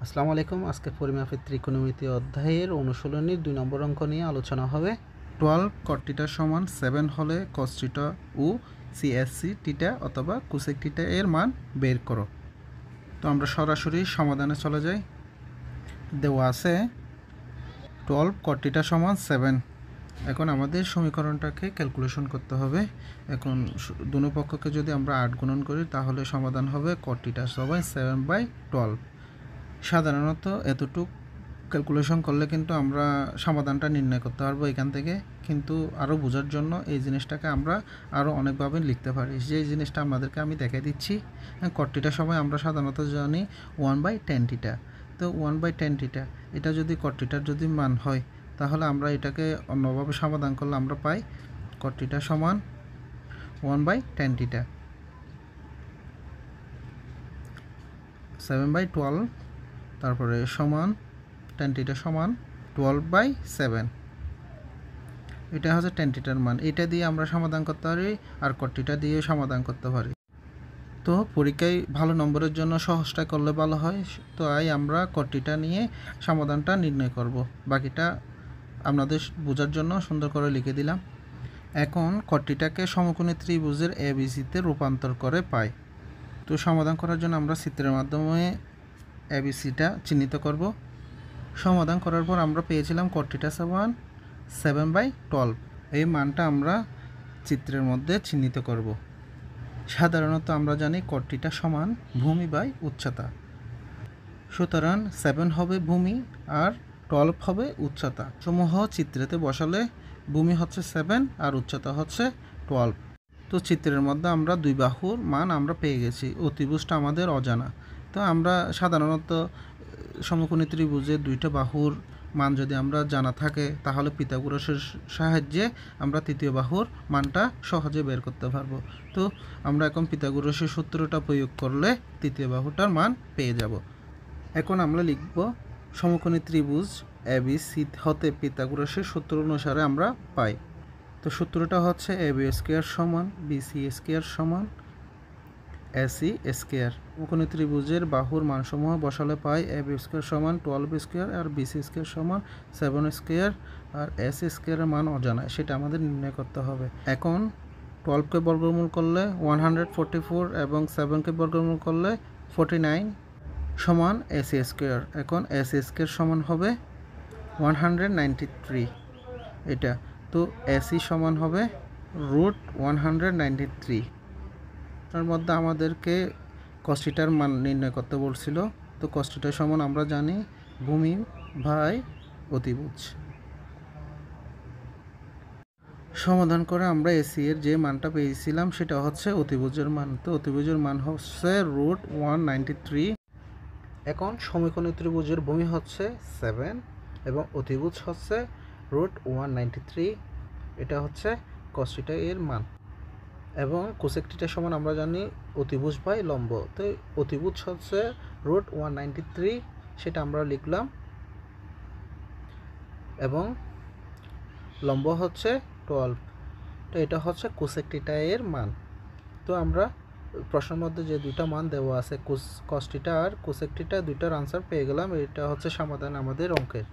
আসসালামু আলাইকুম। আজকে পরিমাপের ত্রিকোণমিতি অধ্যায়ের অনুশীলনীর 2 নম্বর অঙ্ক নিয়ে আলোচনা হবে। 12 cot θ সমান 7 হলে cos θ ও CSC θ অথবা cosec θ এর মান বের করো। তো আমরা সরাসরি সমাধানে চলে যাই। দেওয়া আছে 12 cot θ সমান 7। এখন আমাদের সমীকরণটাকে ক্যালকুলেশন করতে হবে। এখন দুনো পক্ষকে যদি আমরা 8 গুণন করি তাহলে সমাধান হবে cot θ সমান 7/12। সাধারণত এতটুক ক্যালকুলেশন করলে কিন্তু আমরা সমাধানটা নির্ণয় করতে পারবো এখান থেকে, কিন্তু আরও বোঝার জন্য এই জিনিসটাকে আমরা আরও অনেকভাবে লিখতে পারি। যে জিনিসটা আপনাদেরকে আমি দেখাই দিচ্ছি। cot θ সবাই আমরা সাধারণত জানি 1/tan θ। তো 1/tan θ এটা যদি cot θ যদি মান হয় তাহলে আমরা এটাকে অন্যভাবে সমাধান করলে আমরা পাই cot θ সমান 1/tan θ 7/12, তারপরে সমান tan θ সমান 12/7। এটা হচ্ছে tan θ এর মান। এটা দিয়ে আমরা সমাধান করতে পারি আর cot θ দিয়ে সমাধান করতে পারি। তো পরীক্ষায় ভালো নম্বরের জন্য সহজটা করলে ভালো হয়। তো আমরা cot θ নিয়ে সমাধানটা নির্ণয় করব। বাকিটা আপনাদের বোঝার জন্য সুন্দর করে লিখে দিলাম। এখন cot θকে সমকোণী ত্রিভুজের ABCতে রূপান্তর করে পাই। তো সমাধান করার জন্য আমরা চিত্রের মাধ্যমে ABCটা চিহ্নিত করব। সমাধান করার পর আমরা পেয়েছিলাম cot θ সমান 7/12। এই মানটা আমরা চিত্রের মধ্যে চিহ্নিত করব। সাধারণত আমরা জানি cot θ সমান ভূমি বাই উচ্চতা। সুতরাং 7 হবে ভূমি আর 12 হবে উচ্চতা। সমূহ চিত্রেতে বসালে ভূমি হচ্ছে 7 আর উচ্চতা হচ্ছে 12। তো চিত্রের মধ্যে আমরা দুই বাহুর মান আমরা পেয়ে গেছি। অতিভুজটা আমাদের অজানা। তো আমরা সাধারণত সমকোণী ত্রিভুজের দুইটা বাহুর মান যদি আমরা জানা থাকে তাহলে পিথাগোরাসের সাহায্যে আমরা তৃতীয় বাহুর মানটা সহজে বের করতে পারবো। তো আমরা এখন পিথাগোরাসের সূত্রটা প্রয়োগ করলে তৃতীয় বাহুটার মান পেয়ে যাব। এখন আমরা লিখব সমকোণী ত্রিভুজ ABC হতে পিথাগোরাসের সূত্র অনুসারে আমরা পাই। তো সূত্রটা হচ্ছে AB স্কয়ার সমান BC স্কয়ার সমান AC স্কয়ার। সমকোণী ত্রিভুজের বাহুর মানসমূহ বসালে পাই AB স্কয়ার সমান 12 স্কয়ার আর BC স্কয়ার সমান 7 স্কয়ার আর AC স্কয়ারের মান অজানা, সেটা আমাদের নির্ণয় করতে হবে। এখন 12কে বর্গমূল করলে 144 এবং 7কে বর্গমূল করলে 49 সমান AC স্কয়ার। এখন AC স্কয়ার সমান হবে 193 এটা। তো AC সমান হবে √193। তার মধ্যে আমাদেরকে cos θ এর মান নির্ণয় করতে বলছিল। তো cos θ সমান আমরা জানি ভূমি বাই অতিভুজ। সমাধান করে আমরা AC এর যে মানটা পেয়েছিলাম সেটা হচ্ছে অতিভুজের মান। তো অতিভুজের মান হচ্ছে √193। এখন সমকোণী ত্রিভুজের ভূমি হচ্ছে 7 এবং অতিভুজ হচ্ছে √193। এটা হচ্ছে cos θ এর মান। এবং cosec θ সমান আমরা জানি অতিভুজ বাই লম্ব। তো অতিভুজ হচ্ছে √193, সেটা আমরা লিখলাম, এবং লম্ব হচ্ছে 12। তো এটা হচ্ছে cosec θ এর মান। তো আমরা প্রশ্নের মধ্যে যে দুইটা মান দেওয়া আছে cos θ আর cosec θ, দুইটার আনসার পেয়ে গেলাম। এটা হচ্ছে সমাধান আমাদের অঙ্কের।